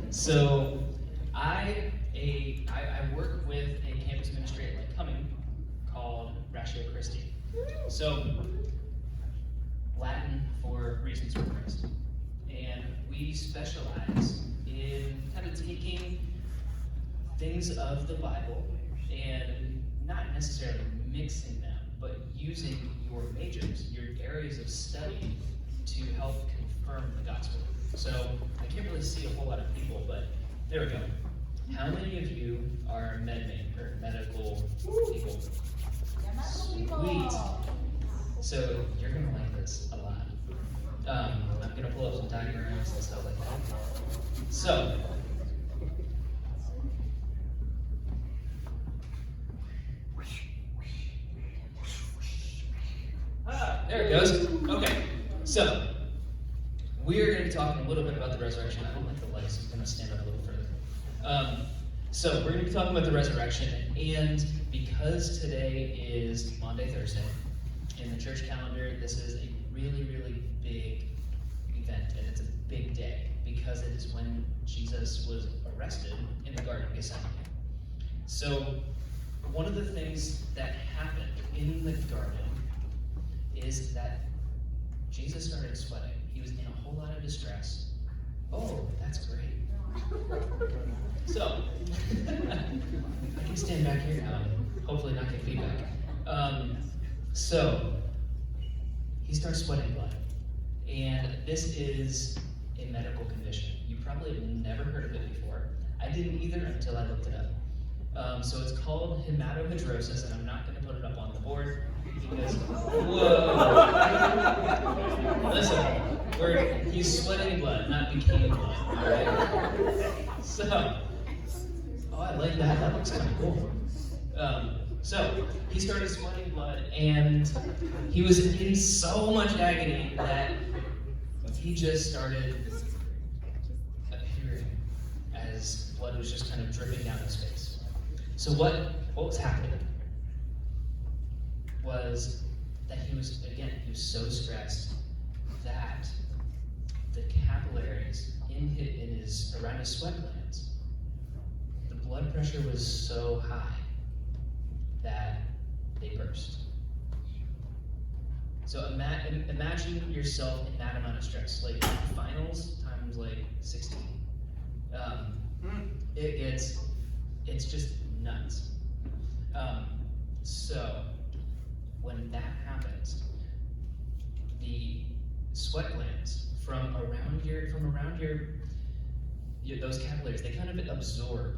So I work with a campus ministry at Lake Cumming called Ratio Christi. So Latin for Reasons for Christ. And we specialize in kind of taking things of the Bible and not necessarily mixing them, but using your majors, your areas of study to help confirm the gospel. So I can't really see a whole lot of people, but there we go. How many of you are medical people? Sweet. So you're gonna like this a lot. I'm gonna pull up some diagrams and stuff like that. So there it goes. Okay, so we're going to be talking a little bit about the resurrection. I don't like the lights, so I'm going to stand up a little further. So we're going to be talking about the resurrection, and because today is Maundy, Thursday, in the church calendar, this is a really, really big event, and it's a big day, because it is when Jesus was arrested in the Garden of Gethsemane. So one of the things that happened in the garden is that Jesus started sweating. He was in a whole lot of distress. Oh, that's great. So, I can stand back here now and hopefully not get feedback. So, he starts sweating blood. And this is a medical condition. You probably have never heard of it before. I didn't either until I looked it up. So it's called hematohidrosis, and I'm not going to put it up on the board because, whoa! Listen, he's sweating blood, not bikini blood, alright? So, oh, I like that. That looks kind of cool. So, he started sweating blood, and he was in so much agony that he just started appearing as blood was just kind of dripping down his face. So what was happening was that he was so stressed that the capillaries around his sweat glands, the blood pressure was so high that they burst. So imagine yourself in that amount of stress, like finals times like 16. It's just nuts. So when that happens, the sweat glands from around your those capillaries, they kind of absorb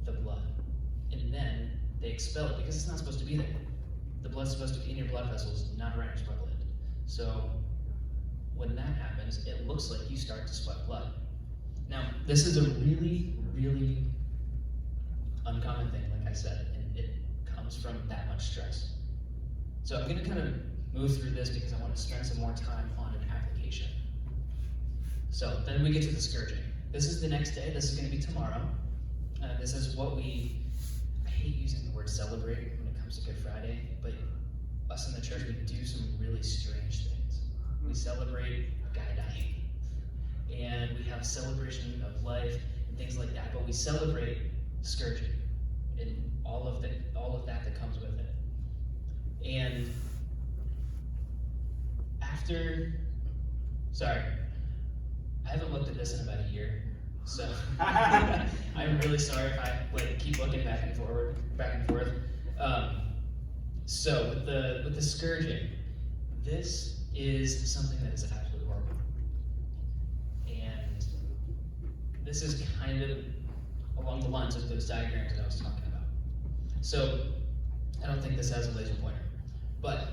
the blood, and then they expel it because it's not supposed to be there. The blood's supposed to be in your blood vessels, not around your sweat gland. So when that happens, it looks like you start to sweat blood. Now, this is a really, really uncommon thing, like I said, and it comes from that much stress. So I'm going to kind of move through this because I want to spend some more time on an application. So then we get to the scourging. This is the next day. This is going to be tomorrow. This is what I hate using the word celebrate when it comes to Good Friday, but us in the church, we do some really strange things. We celebrate a guy dying, and we have celebration of life and things like that, but we celebrate scourging and all of that comes with it. And I haven't looked at this in about a year, so I'm really sorry if I keep looking back and forth. So with the scourging, this is something that is absolutely horrible, and this is kind of along the lines of those diagrams that I was talking about. So I don't think this has a laser pointer, but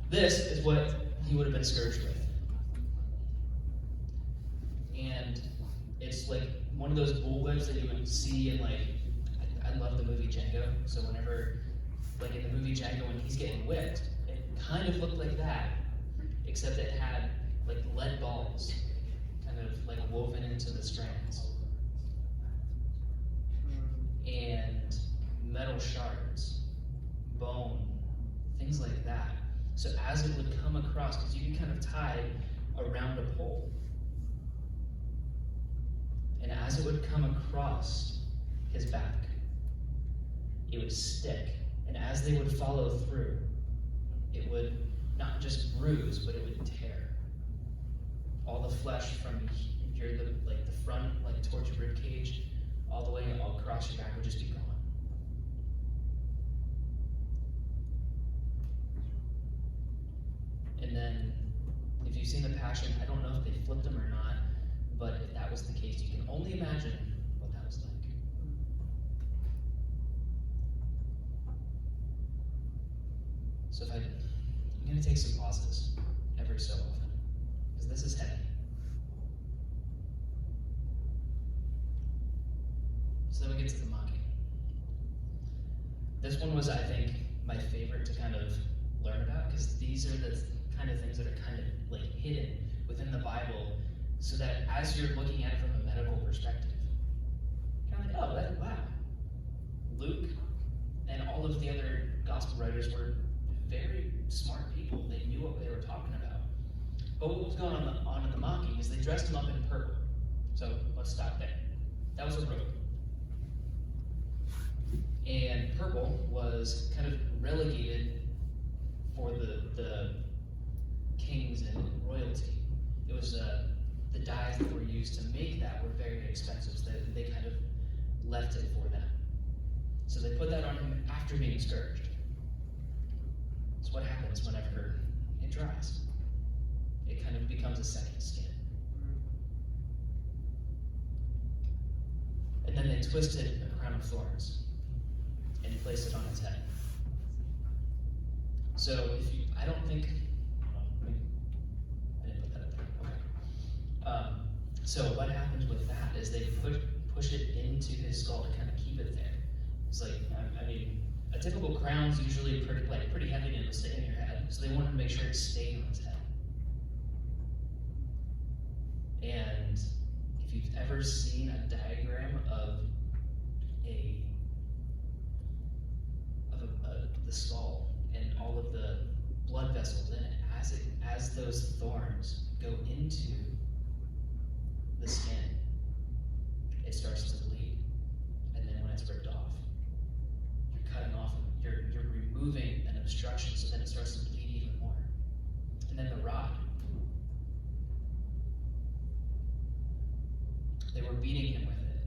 this is what he would have been scourged with. And it's like one of those bullwhips that you would see in I love the movie Django, so whenever, in the movie Django when he's getting whipped, it kind of looked like that, except it had lead balls kind of woven into the strands. And metal shards, bone, things like that. So as it would come across, because you can kind of tie around a pole, And as it would come across his back, it would stick. And as they would follow through, it would not just bruise, but it would tear. All the flesh from the front, like towards your rib cage, all the way all across your back would just be gone. And then, if you've seen The Passion, I don't know if they flipped them or not, but if that was the case, you can only imagine what that was like. So I'm going to take some pauses every so often, because this is heavy. So then we get to the mocking. This one was, I think, my favorite to kind of learn about, because these are the kind of things that are kind of like hidden within the Bible, so that as you're looking at it from a medical perspective, you're kind of like, oh, wow. Luke and all of the other gospel writers were very smart people. They knew what they were talking about. But what was going on in the mocking is they dressed him up in purple. So let's stop there. That was a robe. And purple was kind of relegated for the kings and royalty. It was the dyes that were used to make that were very expensive, so they kind of left it for them. So they put that on him after being scourged. It's what happens whenever it dries. It kind of becomes a second skin. And then they twisted a crown of thorns and placed it on his head. So I don't think, I didn't put that up there, okay. So what happens with that is they push it into his skull to kind of keep it there. It's like, I mean, a typical crown's usually pretty heavy and it'll stay in your head, so they wanted to make sure it stayed on his head. And if you've ever seen a diagram of the skull and all of the blood vessels in it, as those thorns go into the skin, it starts to bleed. And then when it's ripped off, you're cutting off, you're removing an obstruction, so then it starts to bleed even more. And then the rod. They were beating him with it.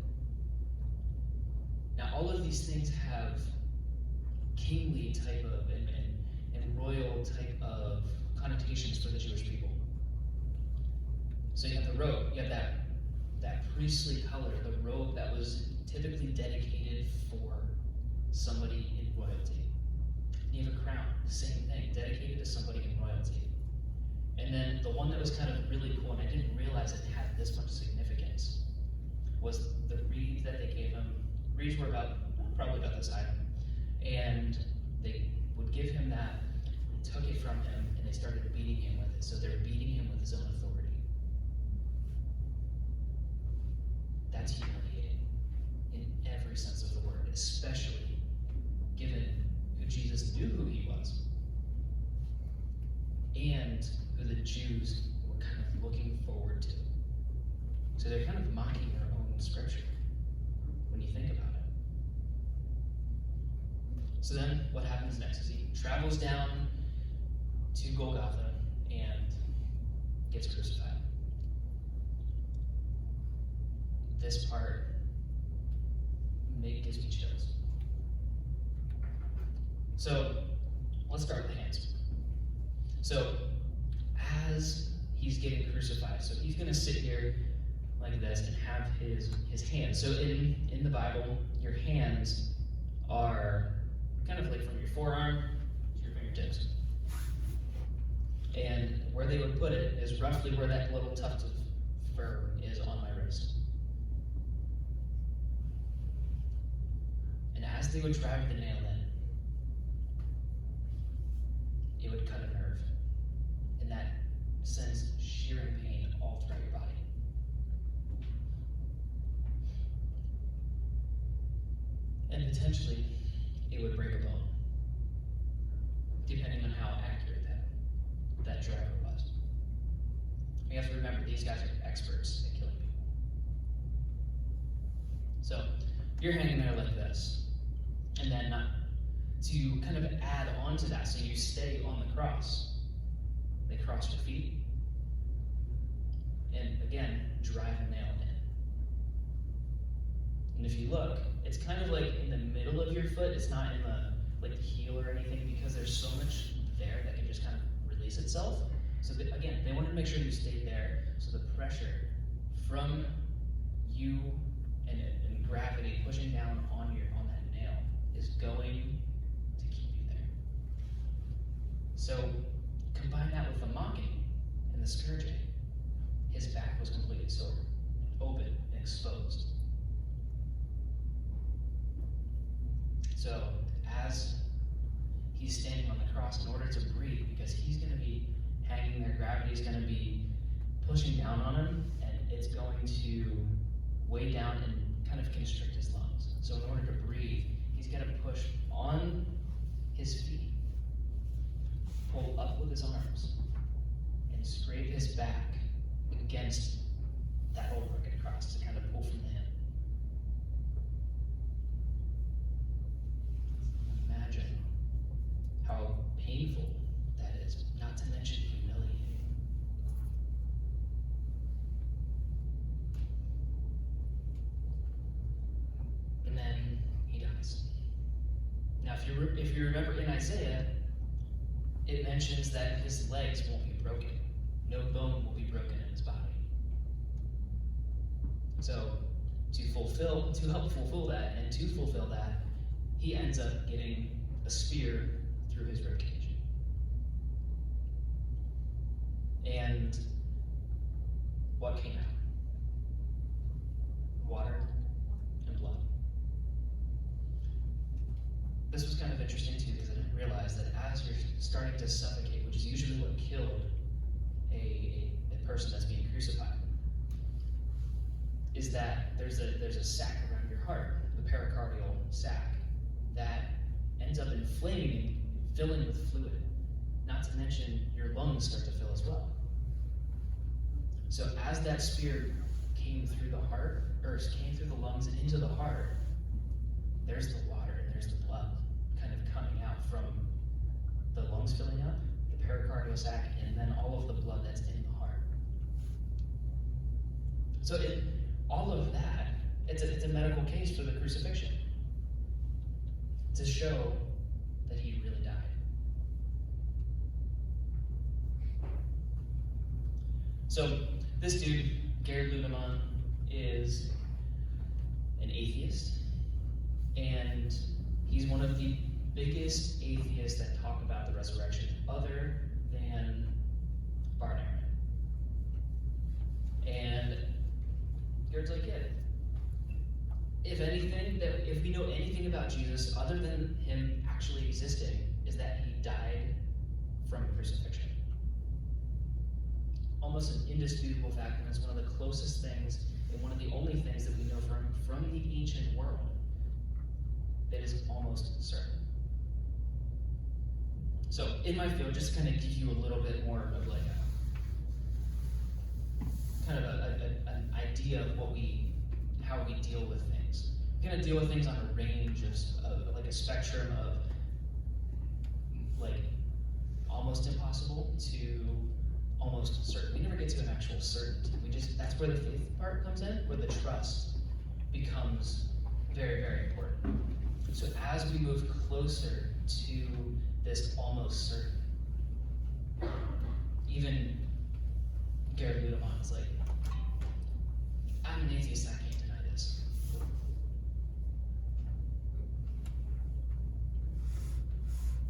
Now all of these things have kingly type of and royal type of connotations for the Jewish people. So you have the robe, you have that priestly color, the robe that was typically dedicated for somebody in royalty. And you have a crown, the same thing, dedicated to somebody in royalty. And then the one that was kind of really cool, and I didn't realize it had this much significance, was the reeds that they gave him. Reeds were probably about this item. And they would give him that, they took it from him, and they started beating him with it. So they're beating him with his own authority. That's humiliating in every sense of the word, especially given who Jesus knew who he was, and who the Jews were kind of looking forward to. So they're kind of mocking their own scripture when you think about it. So then what happens next is he travels down to Golgotha and gets crucified. This part gives me chills. So let's start with the hands. So as he's getting crucified, so he's going to sit here like this and have his hands. So in the Bible, your hands are kind of like from your forearm to your fingertips. And where they would put it is roughly where that little tuft of fur is on my wrist. And as they would drive the nail in, it would cut a nerve. And that sends shearing pain all throughout your body. And potentially, it would break a bone, depending on how accurate that driver was. We have to remember, these guys are experts at killing people. So you're hanging there like this, and then to kind of add on to that, so you stay on the cross, they cross your feet, and again, drive a nail in. And if you look, it's kind of like in the middle of your foot. It's not in the heel or anything, because there's so much there that can just kind of release itself. So again, they wanted to make sure you stayed there, so the pressure from you and gravity pushing down on that nail is going to keep you there. So combine that with the mocking and the scourging. His back was completely sore, open, and exposed. So as he's standing on the cross, in order to breathe, because he's going to be hanging there, gravity's going to be pushing down on him, and it's going to weigh down and kind of constrict his lungs. So in order to breathe, he's got to push on his feet, pull up with his arms, and scrape his back against that old rugged cross to kind of pull from the hip. Imagine how painful that is, not to mention humiliating. And then he dies. Now, if you remember in Isaiah, it mentions that his legs won't be broken. No bone will be broken in his body. So to help fulfill that, and to fulfill that, he ends up getting a spear through his ribcage. And what came out? Water and blood. This was kind of interesting too, because I didn't realize that as you're starting to suffocate, which is usually what killed a person that's being crucified, is that there's a sac around your heart, the pericardial sac, that ends up inflaming and filling with fluid. Not to mention your lungs start to fill as well. So as that spear came through the heart, or came through the lungs and into the heart, there's the water and there's the blood kind of coming out from the lungs filling up, the pericardial sac, and then all of the blood that's in the heart. So all of that, it's a medical case for the crucifixion, to show that he really died. So this dude, Gerd Ludemann, is an atheist, and he's one of the biggest atheists that talk about the resurrection, other than Barth Ehrman. And Gerd's like, yeah, if we know anything about Jesus other than him actually existing, is that he died from crucifixion. Almost an indisputable fact, and it's one of the closest things, and one of the only things that we know from the ancient world that is almost certain. So in my field, just to kind of give you a little bit more of like an idea of how we deal with things. We're going to deal with things on a range of like a spectrum of like almost impossible to almost certain. We never get to an actual certainty. That's where the faith part comes in, where the trust becomes very, very important. So as we move closer to this almost certain, even Gerd Ludemann is like, I'm an atheist, I can't deny this.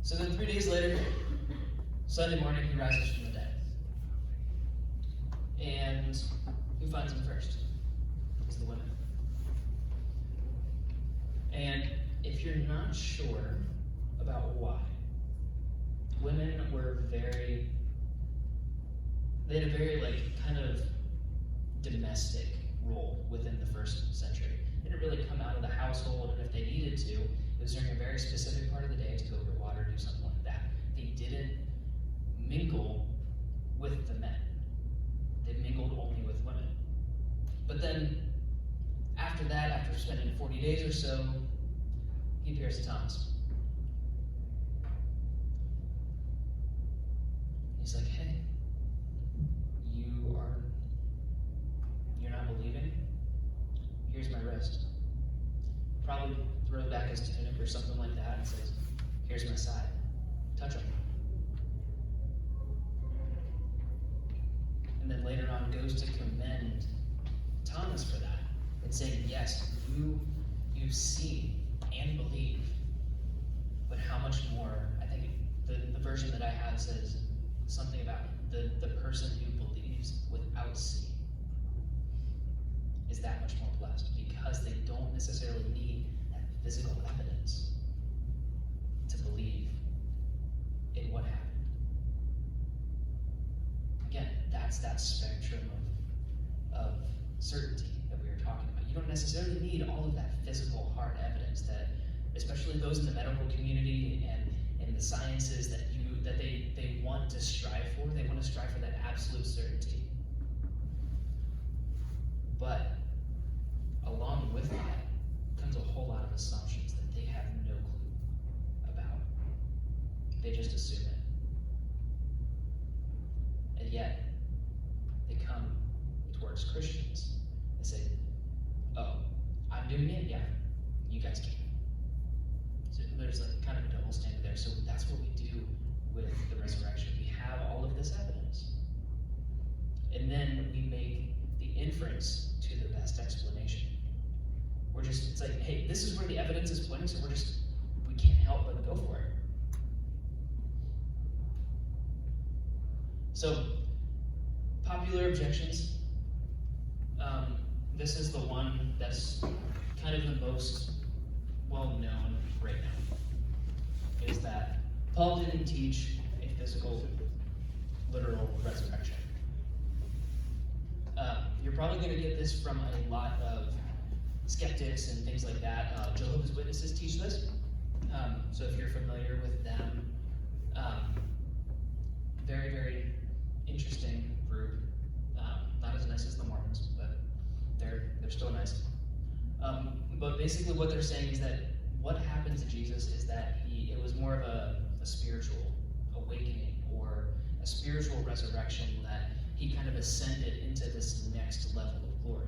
So then 3 days later, Sunday morning, he rises from the dead. And who finds him first? It's the women. And if you're not sure about why, women were they had a very like kind of domestic role within the first century. They didn't really come out of the household, and if they needed to, it was during a very specific part of the day to go get water, do something like that. They didn't mingle with the men. They mingled only with women. But then, after after that, after spending 40 days or so, he appears to Thomas. He's like, hey, you're not believing? Here's my wrist. Probably throws back his tunic or something like that and says, here's my side. Touch him. And then later on goes to commend Thomas for that and saying, yes, you've seen and believe, but how much more? I think the version that I have says something about the person who believes without seeing is that much more blessed, because they don't necessarily need that physical evidence to believe in what happened. Again, that's that spectrum of certainty that we were talking about. You don't necessarily need all of that physical hard evidence that, especially those in the medical community and in the sciences, that they want to strive for. They want to strive for that absolute certainty. But along with that comes a whole lot of assumptions that they have no clue about. They just assume it. And yet, they come towards Christians and say, oh, I'm doing it? Yeah, you guys can't. So there's kind of a double standard there. So that's what we do with the resurrection. We have all of this evidence. And then we make the inference to the best explanation. It's like, hey, this is where the evidence is pointing, so we can't help but go for it. So, popular objections. This is the one that's kind of the most well-known right now, is that Paul didn't teach a physical, literal resurrection. You're probably going to get this from a lot of skeptics and things like that. Jehovah's Witnesses teach this. So if you're familiar with them, very, very interesting group. Not as nice as the Mormons, but they're still nice. But basically what they're saying is that what happened to Jesus is that it was more of a spiritual awakening or a spiritual resurrection, that he kind of ascended into this next level of glory,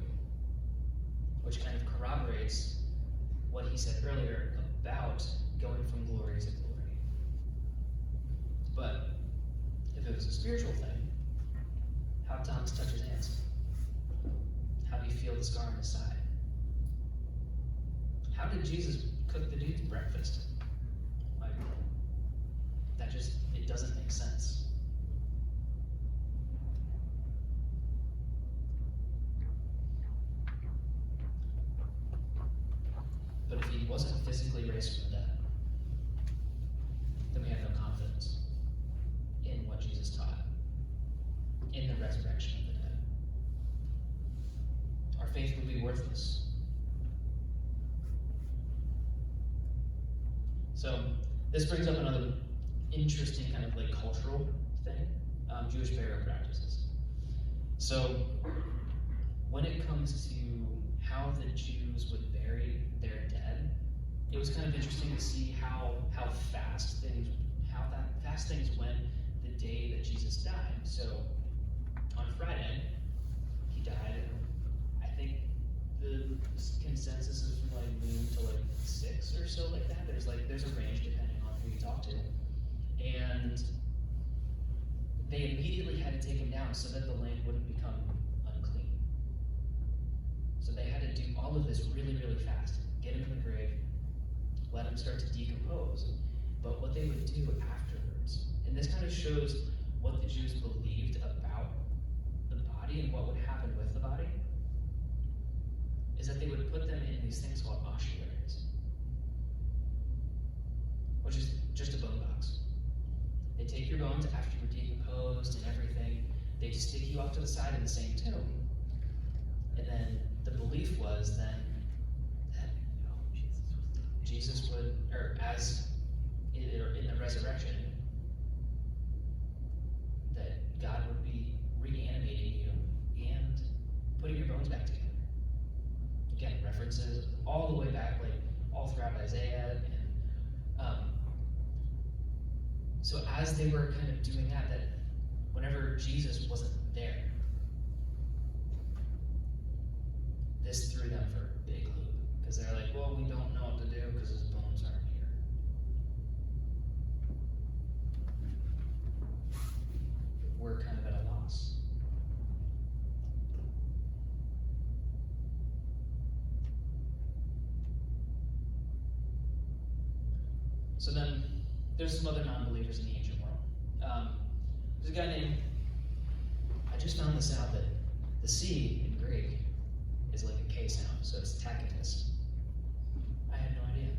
which kind of corroborates what he said earlier about going from glory to glory. But if it was a spiritual thing, how did Thomas touch his hands? How do you feel the scar on his side? How did Jesus cook the dude's breakfast? Like, it doesn't make sense. But if he wasn't physically raised from the dead, then we have no confidence in what Jesus taught, in the resurrection of the dead. Our faith would be worthless. So this brings up another interesting kind of like cultural thing, Jewish burial practices. So when it comes to how the Jews would bury their dead, it was kind of interesting to see how fast things went the day that Jesus died. So on Friday, he died. I think the consensus is from like noon to like 6 or so, like that. There's a range depending on who you talk to. And they immediately had to take him down so that the land wouldn't become unclean. So they had to do all of this really, really fast. Get him in the grave, let him start to decompose. But what they would do afterwards, and this kind of shows what the Jews believed about the body and what would happen with the body, is that they would put them in these things called ossuaries, which is just a bone box. They take your bones after you're decomposed and everything, they just stick you off to the side in the same tomb. And then the belief was then that Jesus would, or as in the resurrection, that God would be reanimating you and putting your bones back together. Again, reference all the way back, like all throughout Isaiah. And so as they were kind of doing that whenever Jesus wasn't there, this threw them for a big loop. Because they're like, well, we don't know what to do because his bones aren't here. We're kind of at a loss. So then, there's some other non-believers in the ancient world. There's a guy named, I just found this out, that the C in Greek is like a K sound, so it's Tacitus. I had no idea.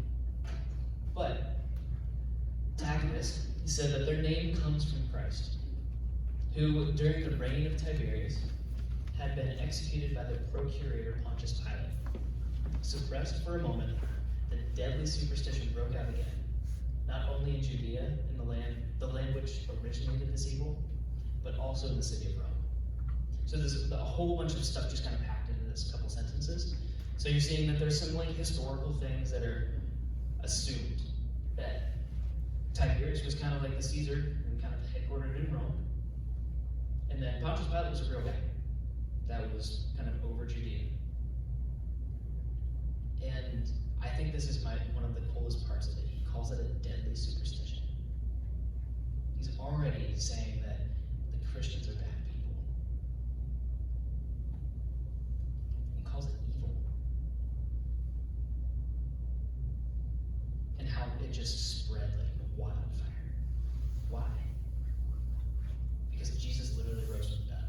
But Tacitus said that their name comes from Christ, who, during the reign of Tiberius, had been executed by the procurator Pontius Pilate. Suppressed for a moment, the deadly superstition broke out again, not only in Judea, in the land which originated this evil, but also in the city of Rome. So there's a whole bunch of stuff just kind of packed into this couple sentences. So you're seeing that there's some like historical things that are assumed. That Tiberius was kind of like the Caesar and kind of headquartered in Rome. And then Pontius Pilate was a real guy that was kind of over Judea. And I think this is one of the coolest parts of it. He calls it a deadly superstition. He's already saying that the Christians are bad people. He calls it evil. And how it just spread like wildfire. Why? Because Jesus literally rose from the dead.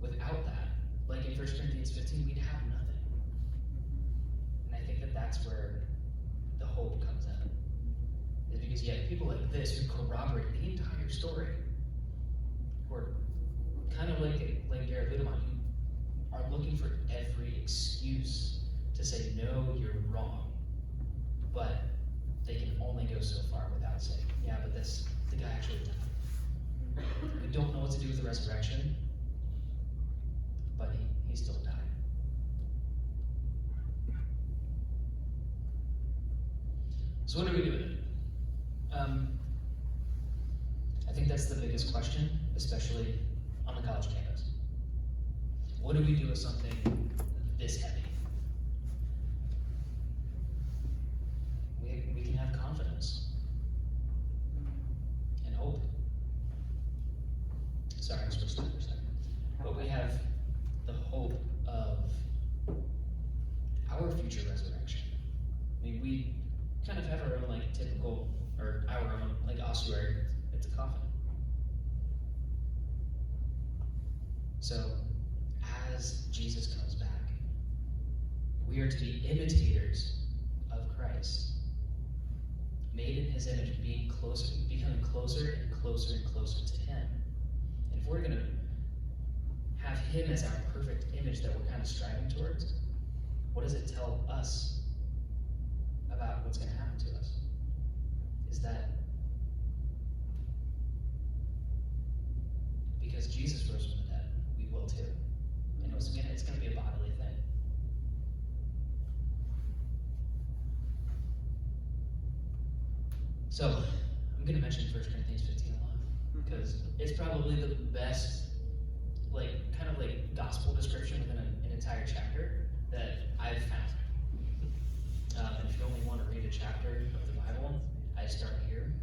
Without that, like in 1 Corinthians 15, we'd have nothing. And I think that that's where the hope comes in. Is because you have people like this who corroborate the entire story. Who are kind of like Garrett Littleman, who are looking for every excuse to say, no, you're wrong. But they can only go so far without saying, yeah, but the guy actually died. We don't know what to do with the resurrection, but he still died. So what do we do with it? I think that's the biggest question, especially on the college campus. What do we do with something this heavy? We can have confidence and hope. Sorry, I switched that for a second. But we have the hope of our future resurrection. I mean, we kind of have our own like typical, or our own like ossuary. It's a coffin. So, as Jesus comes back, we are to be imitators of Christ, made in His image, becoming closer and closer and closer to Him. And if we're going to have Him as our perfect image that we're kind of striving towards, what does it tell us about what's going to happen to us? Is that because Jesus rose from the dead, we will too. And it's going to be a bodily thing. So, I'm going to mention 1 Corinthians 15 a lot, because it's probably the best, kind of gospel description within an entire chapter that I've found. And if you only want to read a chapter of the Bible, I start here,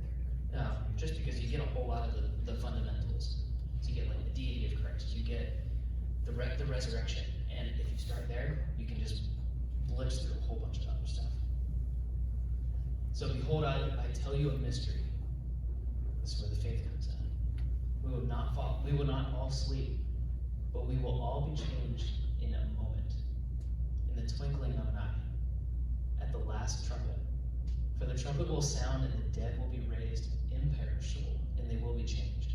just because you get a whole lot of the fundamentals. So you get the deity of Christ, you get the resurrection, and if you start there, you can just blitz through a whole bunch of other stuff. So behold, I tell you a mystery. This is where the faith comes in. We will not all sleep, but we will all be changed in a moment, in the twinkling of an eye, at the last trumpet. For the trumpet will sound, and the dead will be raised imperishable, and they will be changed.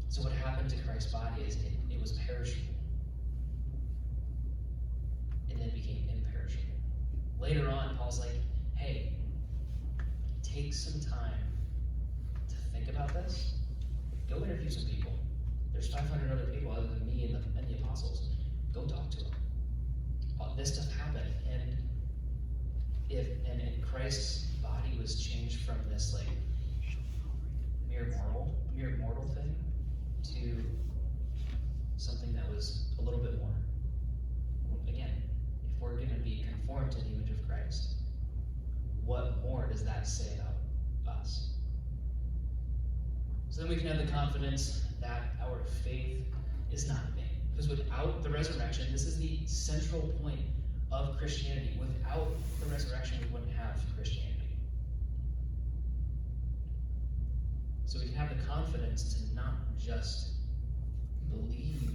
So what happened to Christ's body is it was perishable, and then became imperishable. Later on, Paul's like, hey, take some time to think about this. Go interview some people. There's 500 other people other than me and the apostles. Go talk to them. this stuff happened, and Christ's body was changed from this like mere mortal thing to something that was a little bit more. Again, if we're going to be conformed to the image of Christ, what more does that say about us? So then we can have the confidence that our faith is not in vain. Because without the resurrection, this is the central point of Christianity. Without the resurrection, we wouldn't have Christianity. So we can have the confidence to not just believe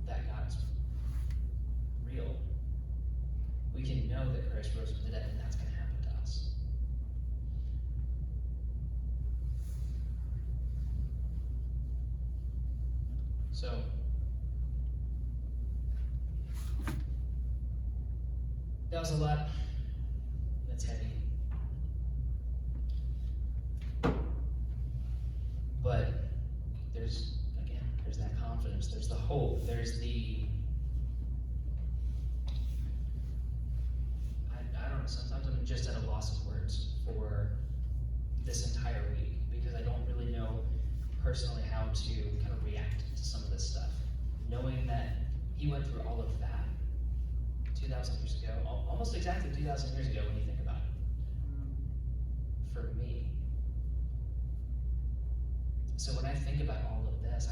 that God's real. We can know that Christ rose from the dead, and that's going to happen to us. So, that was a lot. That's heavy. But there's that confidence, there's the hope, there's the, I don't know, sometimes I'm just at a loss of words for this entire week, because I don't really know personally how to kind of react to some of this stuff. Knowing that he went through all of that 2,000 years ago, almost exactly 2,000 years ago when you think about it, for me. So when I think about all of this,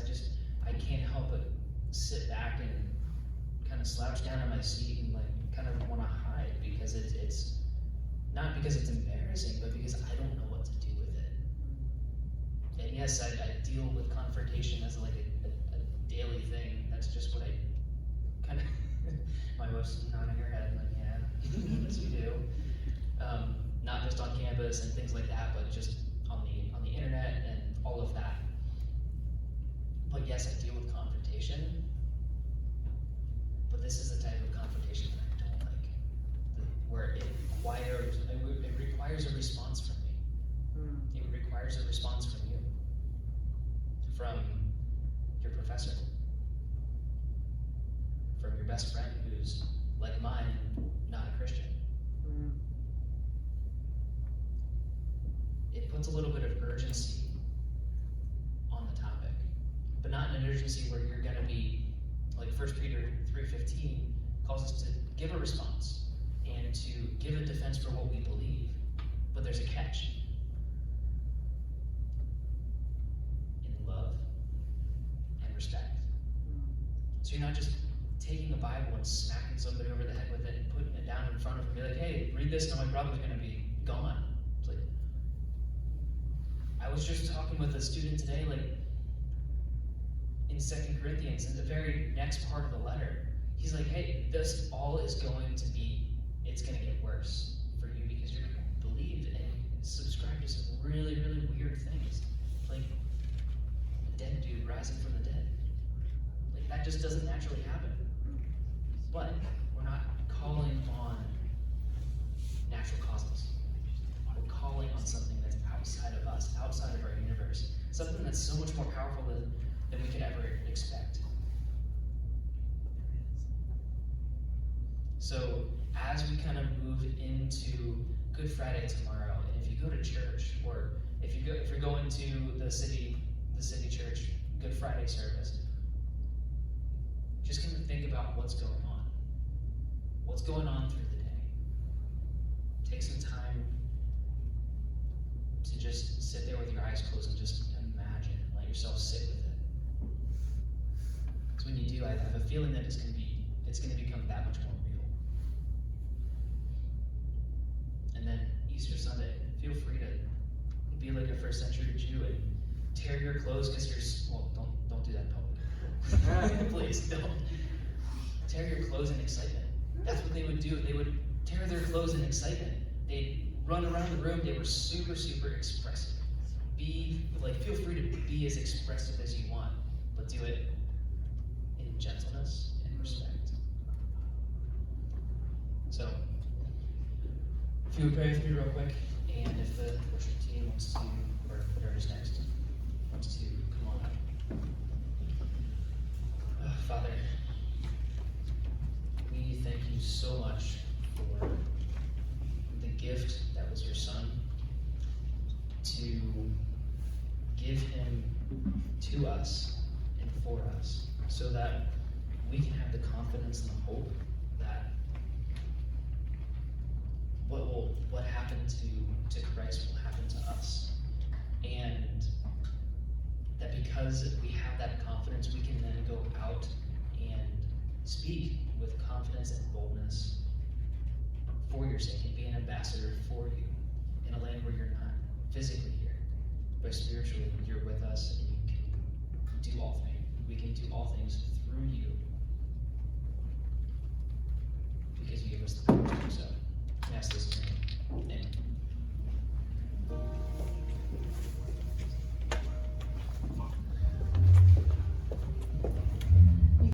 I can't help but sit back and kind of slouch down in my seat and like kind of want to hide, because it's not because it's embarrassing, but because I don't know what to do with it. And yes, I deal with confrontation as like a daily thing. That's just what I kind of, my wife's nodding her head like, yeah, yes we do. Not just on campus and things like that, but just on the internet and all of that. But yes, I deal with confrontation, but this is the type of confrontation that I don't like, where it requires a response from me. It requires a response from you, from your professor, from your best friend who's, like mine, not a Christian. It puts a little bit of urgency on the topic, but not an urgency where you're going to be, like 1 Peter 3:15 calls us to give a response and to give a defense for what we believe, but there's a catch. In love and respect. So you're not just taking a Bible and smacking somebody over the head with it and putting it down in front of them and be like, hey, read this and my problem's going to be gone. It's like, I was just talking with a student today, like, in 2 Corinthians, in the very next part of the letter, he's like, hey, this all is going to be, it's going to get worse for you because you're going to believe and subscribe to some really, really weird things. Like, a dead dude rising from the dead. Like, that just doesn't naturally happen. But we're not calling on natural causes. We're calling on something that's outside of us, outside of our universe. Something that's so much more powerful than we could ever expect. So as we kind of move into Good Friday tomorrow, and if you go to church, or if you're going to the city church Good Friday service, just kind of think about what's going on. What's going on through the day. Take some time to just sit there with your eyes closed and just imagine, and let yourself sit with it. Because when you do, I have a feeling that it's going to become that much more real. And then Easter Sunday, feel free to be like a first century Jew and tear your clothes because don't do that in public. Please don't. Tear your clothes in excitement. That's what they would do. They would tear their clothes in excitement. They'd run around the room. They were super, super expressive. Feel free to be as expressive as you want, but do it in gentleness and respect. So, if you would pray with me real quick, and if the worship team wants to, or whatever's next, wants to come on up. Father, we thank you so give him to us and for us, so that we can have the confidence and the hope that what happened to Christ will happen to us. And that because we have that confidence, we can then go out and speak with confidence and boldness for your sake and be an ambassador for you in a land where you're not physically here, but spiritually you're with us, and you can do all things. We can do all things through you because you give us the power to do so. And ask this in your name. Amen.